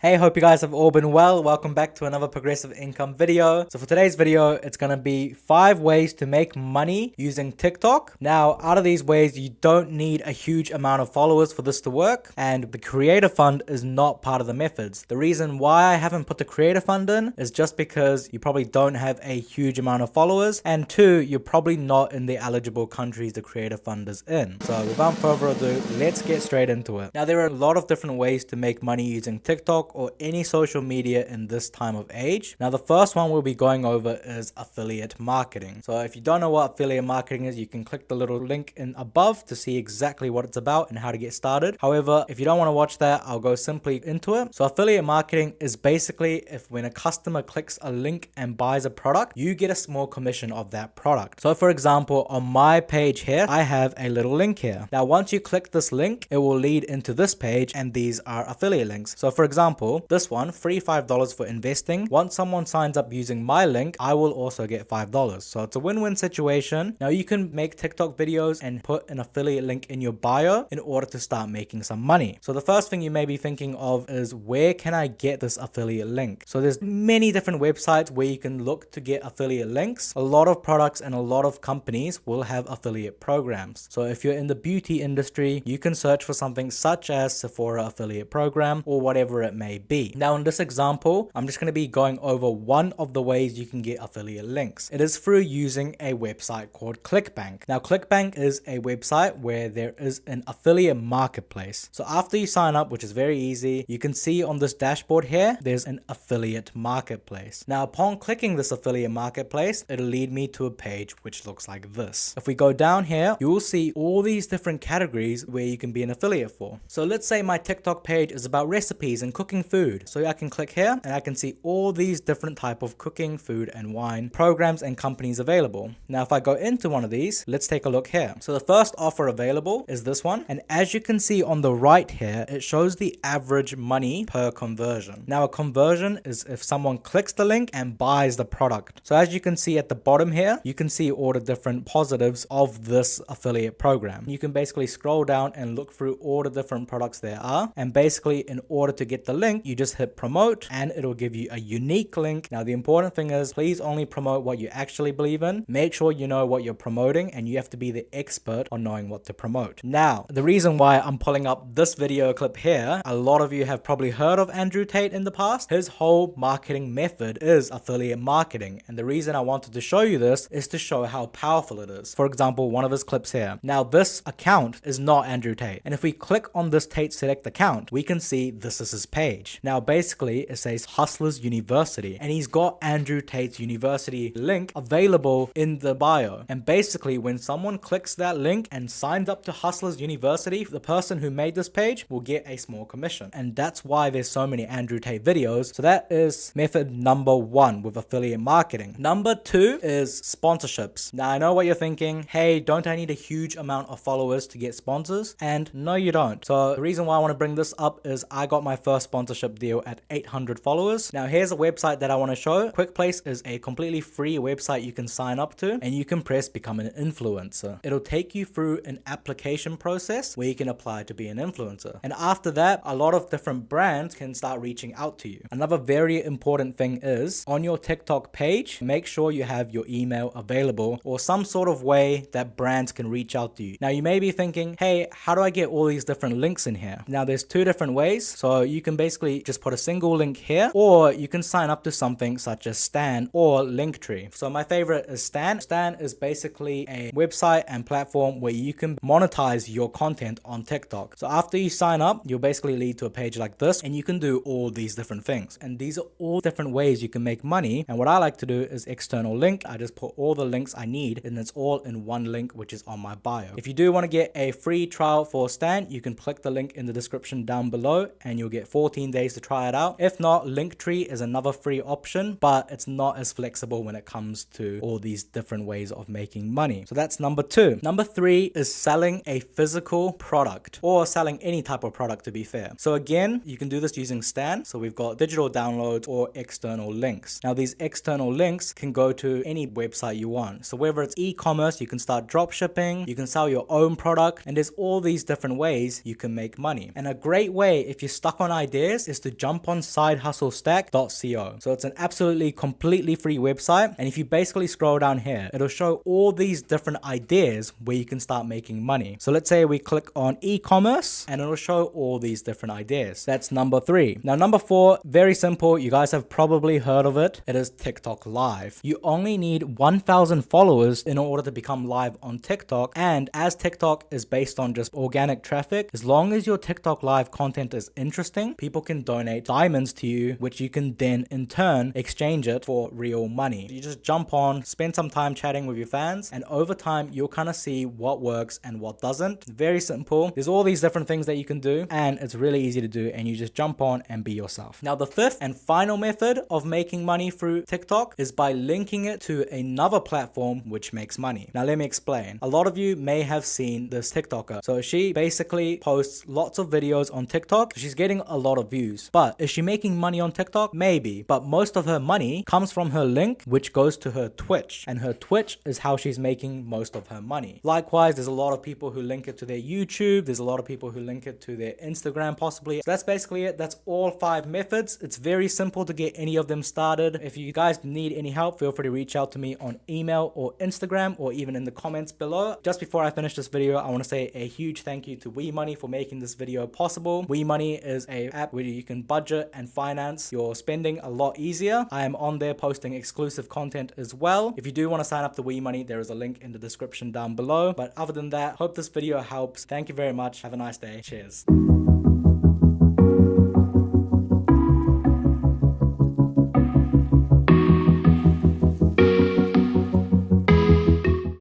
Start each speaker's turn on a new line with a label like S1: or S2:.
S1: Hey, hope you guys have all been well. Welcome back to another Progressive Income video. So for today's video, it's going to be 5 ways to make money using TikTok. Now, out of these ways, you don't need a huge amount of followers for this to work, and the creator fund is not part of the methods. The reason why I haven't put the creator fund in is just because you probably don't have a huge amount of followers, and 2, you're probably not in the eligible countries the creator fund is in. So without further ado, let's get straight into it. Now, there are a lot of different ways to make money using TikTok or any social media in this time of age. Now, the first one we'll be going over is affiliate marketing. So if you don't know what affiliate marketing is, you can click the little link in above to see exactly what it's about and how to get started. However, if you don't want to watch that, I'll go simply into it. So affiliate marketing is basically when a customer clicks a link and buys a product, you get a small commission of that product. So for example, on my page here, I have a little link here. Now, once you click this link, it will lead into this page, and these are affiliate links. So for example, this one, free $5 for investing. Once someone signs up using my link, I will also get $5. So it's a win-win situation. Now you can make TikTok videos and put an affiliate link in your bio in order to start making some money. So the first thing you may be thinking of is, where can I get this affiliate link? So there's many different websites where you can look to get affiliate links. A lot of products and a lot of companies will have affiliate programs. So if you're in the beauty industry, you can search for something such as Sephora affiliate program or whatever it may be. Now in this example, I'm just going to be going over one of the ways you can get affiliate links. It is through using a website called ClickBank. Now ClickBank is a website where there is an affiliate marketplace. So after you sign up, which is very easy, you can see on this dashboard here, there's an affiliate marketplace. Now upon clicking this affiliate marketplace, it'll lead me to a page which looks like this. If we go down here, you will see all these different categories where you can be an affiliate for. So let's say my TikTok page is about recipes and cooking food. So I can click here and I can see all these different type of cooking, food and wine programs and companies available. Now if I go into one of these, let's take a look here. So the first offer available is this one, and as you can see on the right here, it shows the average money per conversion. Now a conversion is if someone clicks the link and buys the product. So as you can see at the bottom here, you can see all the different positives of this affiliate program. You can basically scroll down and look through all the different products there are, and basically in order to get the link, you just hit promote and it'll give you a unique link. Now the important thing is, please only promote what you actually believe in. Make sure you know what you're promoting, and you have to be the expert on knowing what to promote. Now the reason why I'm pulling up this video clip here, a lot of you have probably heard of Andrew Tate in the past. His whole marketing method is affiliate marketing, and the reason I wanted to show you this is to show how powerful it is. For example, one of his clips here. Now this account is not Andrew Tate, and if we click on this Tate Select account, we can see this is his page. Now basically it says Hustlers University, and he's got Andrew Tate's university link available in the bio. And basically when someone clicks that link and signs up to Hustlers University, the person who made this page will get a small commission. And that's why there's so many Andrew Tate videos. So that is method number 1 with affiliate marketing. Number 2 is sponsorships. Now I know what you're thinking, hey, don't I need a huge amount of followers to get sponsors? And no, you don't. So the reason why I want to bring this up is I got my first sponsorship deal at 800 followers. Now here's a website that I want to show. QuickPlace is a completely free website you can sign up to, and you can press become an influencer. It'll take you through an application process where you can apply to be an influencer, and after that a lot of different brands can start reaching out to you. Another very important thing is, on your TikTok page, make sure you have your email available or some sort of way that brands can reach out to you. Now you may be thinking, hey, how do I get all these different links in here? Now there's 2 different ways. So you can basically just put a single link here, or you can sign up to something such as Stan or Linktree. So my favorite is Stan. Stan is basically a website and platform where you can monetize your content on TikTok. So after you sign up, you'll basically lead to a page like this, and you can do all these different things. And these are all different ways you can make money. And what I like to do is external link. I just put all the links I need, and it's all in one link, which is on my bio. If you do want to get a free trial for Stan, you can click the link in the description down below and you'll get 14 days to try it out. If not, Linktree is another free option, but it's not as flexible when it comes to all these different ways of making money. So that's number 2. Number 3 is selling a physical product, or selling any type of product, to be fair. So again, you can do this using Stan. So we've got digital downloads or external links. Now these external links can go to any website you want. So whether it's e-commerce, you can start drop shipping, you can sell your own product, and there's all these different ways you can make money. And a great way, if you're stuck on ideas, suggest is to jump on sidehustlestack.co. So it's an absolutely completely free website. And if you basically scroll down here, it'll show all these different ideas where you can start making money. So let's say we click on e-commerce and it'll show all these different ideas. That's number 3. Now, number 4, very simple. You guys have probably heard of it. It is TikTok Live. You only need 1,000 followers in order to become live on TikTok. And as TikTok is based on just organic traffic, as long as your TikTok Live content is interesting, people can donate diamonds to you, which you can then in turn exchange it for real money. You just jump on, spend some time chatting with your fans, and over time you'll kind of see what works and what doesn't. Very simple. There's all these different things that you can do, and it's really easy to do, and you just jump on and be yourself. Now, the 5th and final method of making money through TikTok is by linking it to another platform which makes money. Now, let me explain. A lot of you may have seen this TikToker. So she basically posts lots of videos on TikTok. She's getting a lot of views, but is she making money on TikTok? Maybe, but most of her money comes from her link, which goes to her Twitch, and her Twitch is how she's making most of her money. Likewise, there's a lot of people who link it to their YouTube. There's a lot of people who link it to their Instagram possibly. So that's basically it. That's all 5 methods. It's very simple to get any of them started. If you guys need any help, feel free to reach out to me on email or Instagram or even in the comments below. Just before I finish this video, I want to say a huge thank you to WeMoney for making this video possible. WeMoney is an app where you can budget and finance your spending a lot easier. I am on there posting exclusive content as well. If you do want to sign up to WeMoney, there is a link in the description down below. But other than that, hope this video helps. Thank you very much. Have a nice day. Cheers.